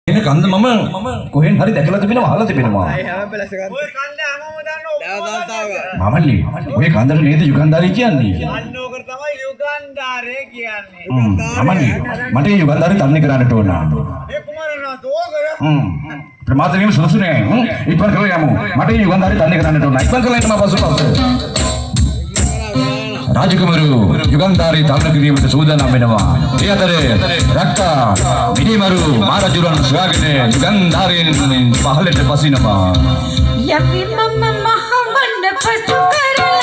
ini kanda mama kohen hari dekala tibenawa ahala tibenawa mama li ඔය කන්දර නේද යුගන්ධාරී කියන්නේ අන්නෝකට තමයි යුගන්ධාරේ කියන්නේ මම නේ මට යුගන්ධාරී තන්නේ කරන්නට ඕන ඒ කුමාරනා තෝගර ප්‍රමාදයෙන් සුසුනේ ඉක්මන් කරලා යමු මට යුගන්ධාරී තන්නේ කරන්නට ඕන ඉක්මන් කරලා එන්න මම පසුපස රාජකුමාරු යුගන්ධාරී තන්න කිරීමට සූදානම් වෙනවා ඒ අතරේ රක්කා මිනිමරු මහරජුරන් සොයාගෙන යුගන්ධාරීන් පහළට පසිනවා යපි මම මහවන්න පසු කරලා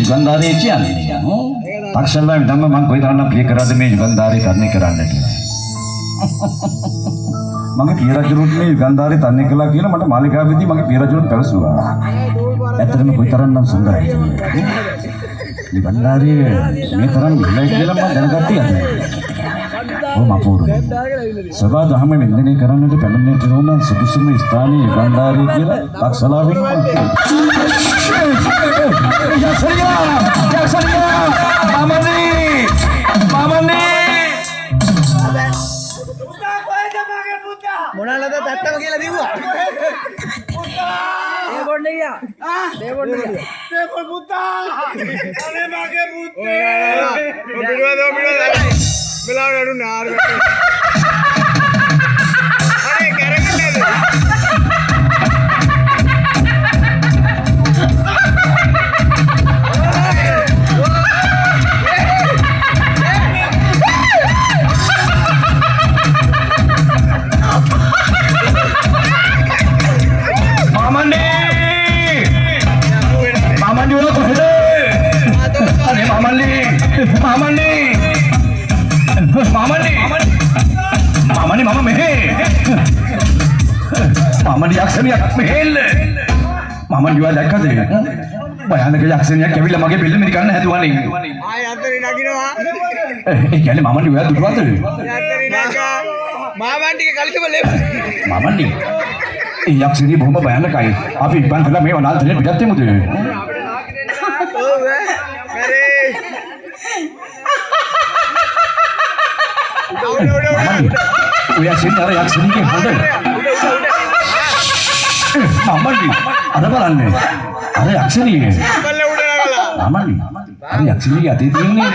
යුගන්ධාරී කියන්නේ පක්ෂල්ලාම ධම්ම මම කොයිතරම් ප්‍රිය කරාද මේ යුගන්ධාරී තන්නේ කරන්නට මගේ පිය රජුරුත් මේ යුගන්ධාරී තන්නේ කළා කියලා මට මාලිගාවේදී මගේ පිය රජුරුත් පැවසුවා ඇත්තටම කොයිතරම් නම් සුන්දරයි යුගන්ධාරී මේ තරම් ඉලයි කියලා මම දැනගත්තේ අද මම පොරේ සබා දහම මෙන්දනේ කරන්නට පැමිණෙන්නට ඕන සුදුසුම ස්ථානයේ යුගන්ධාරී කියලා පක්ෂලාවෙන් මොනලද තට්ටම කියලා දිව්වා ඒ බොන්නේ ගියා ඒ බොන්නේ ගියා ඒ පුතා අනේ මගේ පුතේ බිරුවද මෙලාවට අඩු නාර අනේ කැරකෙන්නේ Mama yaksaniyak mehel mama juga දැක්කද භයානක යක්ෂණියක් ඇවිල්ලා මගේ බෙල්ල මිරි ගන්න හැදුවානේ ආය අතරේ නගිනවා ඒ කියන්නේ මම නිවා දුටුවද අතරේ නගා මාමන් ටික කලිතබලේ මමනි ඒ යක්ෂණිය බොහොම භයානකයි අපි ඉබ්බන් කරලා මේ වනාන්තරේ පිටත් වෙමුද ඔව් කරේ ඔය යක්ෂණිය යක්ෂණියගේ හොඳ මමනි අර බලන්න අර යක්ෂණිය බල්ල උඩ නගලා මමනි අර යක්ෂණිය අතේ තියෙන්නේ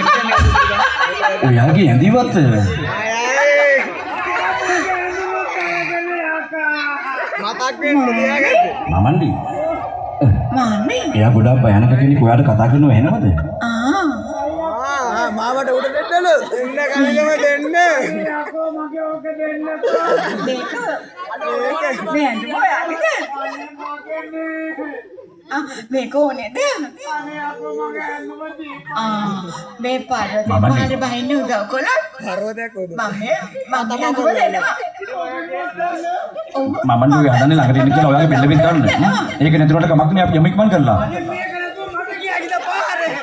ඔයාගේ ඇඳිවත් මතක් වෙන්නේ තියාගන්න මමන්ඩි මාමේ එයා ගොඩාක් භයානක කෙනෙක් ඔයාට කතා කරනව ඇහෙනවද මාවට උඩ දෙන්නලු එන්න කලකම දෙන්න යකෝ මගේ ඕක දෙන්න දෙක මේ අඳුම ඔයාලද මේක ඕනේද මේ පර්වතේ පාරේ බහින්න උදව් කළොත් පර්වතයක් උඩ මම අඳුම දෙනවා මමන්ඩි ඔය හදන්නේ ළඟට එන්න කියලා ඔයාගේ බෙල්ල බෙද ගන්න ඒක නැතුනට කමක් නෑ අපි යමු ඉක්මන් කරලා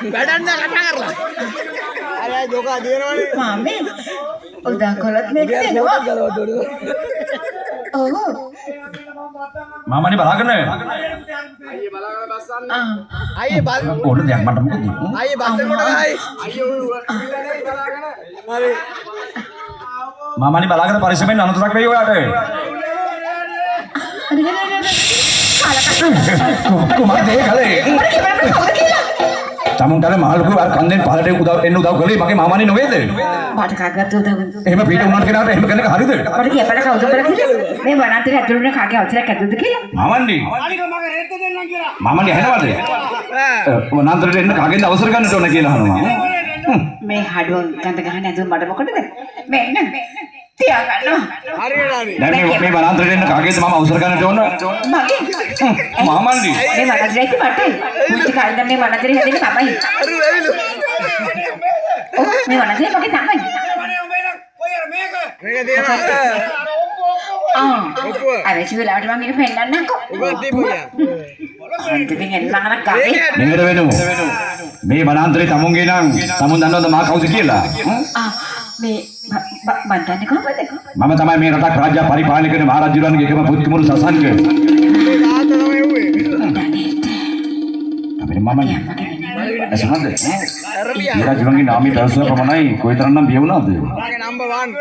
වැඩන්න කතා කරලා අර ජෝකා දිනවනේ මාමේ උදව් කළොත් මේක දෙනවා ඔව් මාමනි බලාගෙන අයියේ බලාගෙන බස්සන්න අයියේ ඕන දෙයක් මට මොකද අයියේ බස්සෙන් කොට ගහයි අයියේ හරි. මාමනි බලාගෙන පරිස්සමෙන් අනතුරක් වෙයි ඔයාට. කුමාර දෙය කලේ. තමුන්ට මාළුකෝ අර කන්දෙන් පහලට උදව් කළේ මගේ මාමනි නොවේද? මට කාගත්තු උදව්. එහෙම පිට උනාට කෙනාට එහෙම කෙනෙක් හරිද? මට කියපල කවුද කියලා කිව්වේ? මේ වනාන්තරේ ඇතුළේ ඉන්න කාගේ අවසරයක් ඇතුළද කියලා? මාමනි. අනික මගේ රෙද්ද දෙන්නම් කියලා. මාමනි ඇහෙනවද? වනාන්තරයට එන්න කාගෙන්ද අවසර ගන්නට ඕන කියලා අහනවා. මේ හඩුව ගඳ ගහන්න ඇතුළේ මට මොකටද? මෙන්න තියාගන්න. හරියට හරි. දැන් මේ වනාන්තරයට එන්න කාගෙන්ද මම අවසර ගන්නට ඕන? මගේ. මාමනි. මේ වනාන්තරේ ඉති මට. මුචි කාලේ මේ වනාන්තරේ හැදෙන්නේ තමයි. හරි වෙයිලු. ඔව් මේ වනාන්තරේ මගේ තමයි. මේක දෙනවා. අර ඉතිවිලාට මම ඉන්න පෙන්නන්නම්කෝ. ඔබ දීපුවා. අන්තිමෙන් එන්නම ගාවේ. නිගර වෙනු. මේ වනාන්තරේ තමුන්ගේ නම් තමුන් දන්නවද මා කවුද කියලා? මේ මන් දන්නේ කොහොමද? මම තමයි මේ රටක් රාජ්‍ය පරිපාලනය කරන මහරජුරන්ගේ එකම පුත්කුමුරු සසංක. මේ තාත්තා තමයි එව්වේ. අපේ මමනේ. එසමද? අරලියා. මහරජුරන්ගේ නාමය පැවසුව පමණයි කොයිතරම්නම් බිය වුණාද? මගේ නම්බර් 1.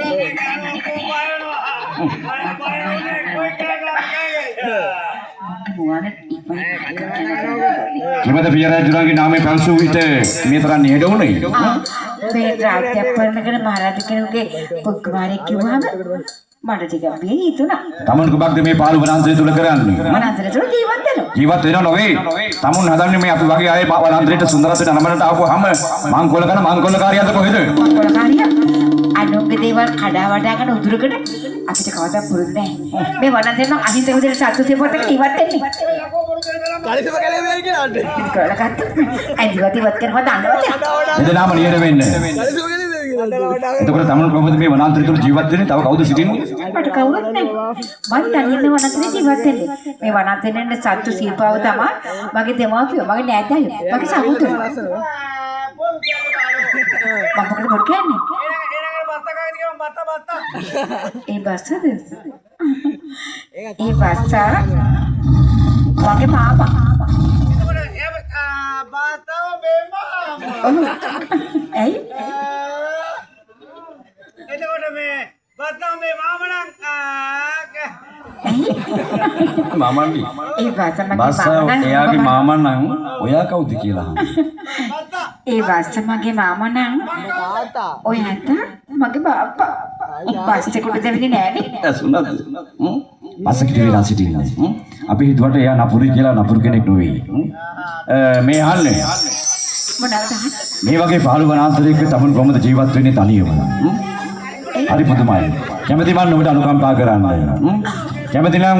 කිමද පියරජුරන්ගේ නාමය පැවසුව විට මේ තරම් නිහඬ වුණේ? මේ රාජ්‍ය පරිපාලන මහරජා කෙනෙකුගේ පුත්කුමාරයෙක් කිව්වහම මට ටිකක් බිය හිතුණා. තමුන් කුමක්ද මේ පාළු වනාන්තරය තුල කරන්නේ? වනාන්තරේ තුල ජීවත් වෙනවා. ජීවත් වෙනව නොවේ. තමුන් හදන්නේ මේ අපි වගේ අය වනාන්තරයට සුන්දරත්වයට නමකට ආපුවාම මංකොල්ල කරන මංකොල්ලකාරියද කොහෙද? මංකොල්ලකාරිය අනුන්ගේ දේවල් කඩා වඩා ගන්න උදුරකට අපිට කවදාවත් පුරුදු නැහැ. මේ වනාන්තරේ නම් අහිංසක විදිහට සතුටේ පොතක ජීවත් වෙන්නේ. කලිසම කලේ වෙයි කියලා අඬේ. කොල්ලකට අයිතිවත් ඉවත් කරනවා දන්නවද? එදනාම නිහඬ වෙන්න. කලිසම කලේ වෙයි කියලා. එතකොට තමුන් කොහොමද මේ වනාන්තරය තුල ජීවත් වෙන්නේ? තව කවුද සිටින්නේ? මට කවුරුත් නැහැ. මම තනියම වනාන්තරේ ජීවත් වෙන්නේ. මේ වනාන්තරේ ඉන්න සත්තු සීපාව තමයි මගේ දෙමාපියෝ, මගේ නෑදෑයෝ, මගේ සහෝදරයෝ. මම මොකද මොකද කියන්නේ? ඒ බස්සද? ඒ බස්ස මගේ මාමා. ඇයි? එතකොට මේ බත්තම් මේ මාමණන් මාමන්ඩි. ඒ බස්ස මගේ බස්ස එයාගේ මාමා නම් ඔයා කවුද කියලා අහනවා. ඒ බස්ස මගේ මාමා නම් ඔයාට මගේ බාප්පා. බස් එකේ දෙවිනේ නෑනේ. ඇසුණද? බස්ස කිටි වෙලා සිටිනවා. අපි හිතුවට එයා නපුරු කියලා නපුරු කෙනෙක් නොවේ. මේ අහන්නේ මොනවද? මේ වගේ පාළු වනාන්තරයක තමන් කොහොමද ජීවත් වෙන්නේ තනියම? හරි පුදුමයි. කැමති මම ඔබට අනුකම්පා කරන්න. කැමති නම්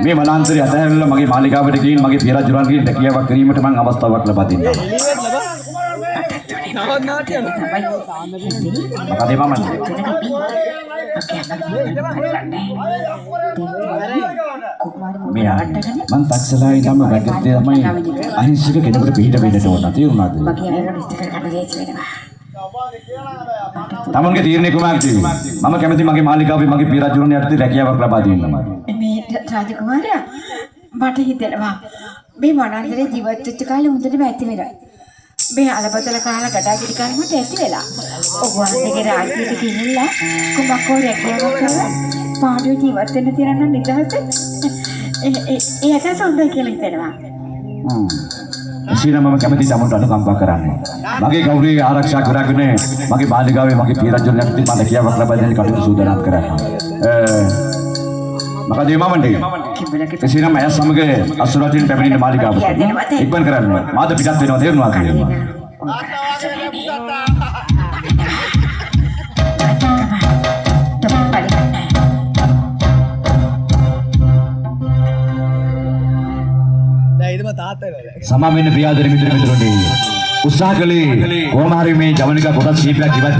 මේ වනාන්තරය අතහැරලා මගේ මාලිගාවට ගිහින් මගේ පියරජුරන්ගේ රැකියාවක් කිරීමට මම අවස්ථාවක් ලබා දෙන්නම්. නවත් නාටියන. මොකද මම මේ මං තක්සලා ඉඳන්ම වැටෙත්තේ තමයි අහිංසක කෙනෙකුට පිට වෙන්නට ඕන. තේරුණාද? තමන්ගේ තීරණය කුමාරට මම කැමති මගේ මාලිගාවේ මගේ පියරජුරන් යටතේ රැකියාවක් ලබා දෙන්න. මේ රාජකුමාරයා මට හිතෙනවා මේ වනාන්තරේ ජීවත් වෙච්ච කාලේ හොඳටම ඇති වෙලා. මේ අලබතල කාලා ගඩාගිරි කාලේ මට ඇති වෙලා. ඔබ වහන්සේගේ රාජ්‍යයට ගිහිල්ලා කුමක්කෝ රැකියාවක් කරලා පාඩුවේ ජීවත් වෙන්න තියන නම් නිදහස ඒ ඇසස හොඳයි කියලා හිතෙනවා. එසේනම් මම කැමති තමන්ට අනුකම්පා කරන්න. මගේ ගෞරවය ආරක්ෂා කරගෙන මගේ මාලිගාවේ මගේ පියරජුරන් යටතේ මම රැකියාවක් ලබා දෙන්න කටයුතු සූදානම් කරනවා. මොකද මාමන්ඩි? එසේනම් අය සමග අසුරටින් පැමිණෙන මාලිගාවට ඉක්මන් කරන්න. මාද පිටත් වෙනවා තේරුණාද? සමා වෙන්න ප්‍රියාදර මිතුරු මිතුරුනි උත්සාහ කළේ කොහොම හරි මේ ජවනිකා කොටස් කීපයක් ඉවත්